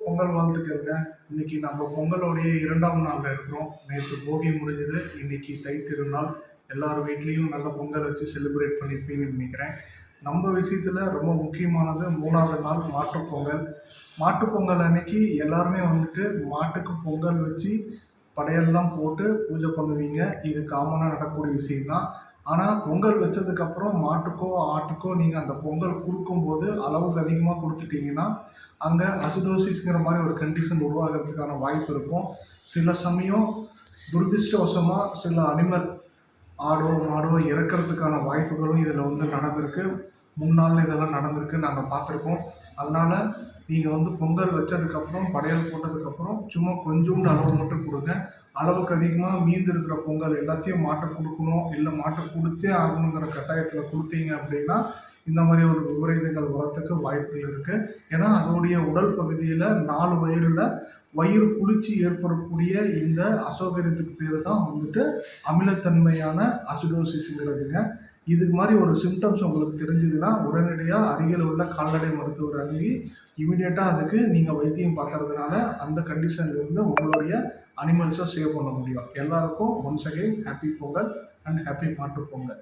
பொங்கல் வாழ்த்துக்கள்ங்க. இன்னைக்கு நம்ம பொங்கலோடைய 2ஆம் நாள்ல இருக்கிறோம். நேத்து போகி முடிஞ்சது. இன்னைக்கு தை திருநாள். எல்லார் வீட்லயும் நல்ல பொங்கல் வச்சு செலிப்ரேட் பண்ணியிருப்பீங்கன்னு நினைக்கிறேன். நம்ம விஷயத்துல ரொம்ப முக்கியமானது 3வது நாள் மாட்டுப் பொங்கல். மாட்டுப் பொங்கல் அன்னைக்கு எல்லாருமே வந்துட்டு மாட்டுக்கு பொங்கல் வச்சு படையல்லாம் போட்டு பூஜை பண்ணுவீங்க. இது காமனா நடக்கக்கூடிய விஷயம் தான். ஆனா பொங்கல் வச்சதுக்கப்புறம் மாட்டுக்கோ, ஆட்டுக்கோ நீங்க அந்த பொங்கல் குடுக்கும்போது அளவுக்கு அதிகமா குடுத்துட்டீங்கன்னா, அங்க அசிடோசிஸ்ங்கிற மாரி ஒரு கண்டிஷன் உருவாகுறதுக்கான வாய்ப்பு இருக்கும். சில சமயம் துரதிர்ஷ்டவசமா சில அனிமல் ஆடோ, மாடோ இறக்கறதுக்கான வாய்ப்புகளும் இதில் வந்து நடந்திருக்கு. முன்னாள்ல இதெல்லாம் நடந்திருக்கு. நாங்க பார்த்துருக்கோம். அதனால நீங்க வந்து பொங்கல் வச்சதுக்கப்புறம், படையல் போட்டதுக்கப்புறம் சும்மா கொஞ்சூண்டு அளவு மட்டும் குடுங்க. அளவுக்கு அதிகமா மீந்து இருக்கிற பொங்கல் எல்லாத்தையும் மாட்டுக்கு குடுக்கணும், இல்ல மாட்டுக்கு குடுத்தே ஆகணுங்கிற கட்டாயத்துல குடுத்தீங்க அப்படின்னா, இந்த மாரி ஒரு விபரீதங்கள் வரத்துக்கு வாய்ப்புகள் இருக்கு. ஏன்னா, அதோடைய உடல் பகுதியில 4 வயிறு புளிச்சு ஏற்படக்கூடிய இந்த அசௌகரியத்துக்கு பேரு தான் வந்துட்டு அமிலத்தன்மையான அசிடோசிஸ்ங்கிறதுங்க. இது மாரி ஒரு சிம்ப்டம்ஸ் உங்களுக்கு தெரிஞ்சதுன்னா, உடனடியா அருகில் உள்ள கால்நடை மருத்துவரை அணுகி, இமிடியேட்டா அதுக்கு நீங்க வைத்தியம் பார்க்கறதுனால, அந்த கண்டிஷன்ல இருந்து உங்களுடைய அனிமல்ஸ சேவ் பண்ண முடியும். எல்லாருக்கும் once again happy Pongal and happy Mattu Pongal.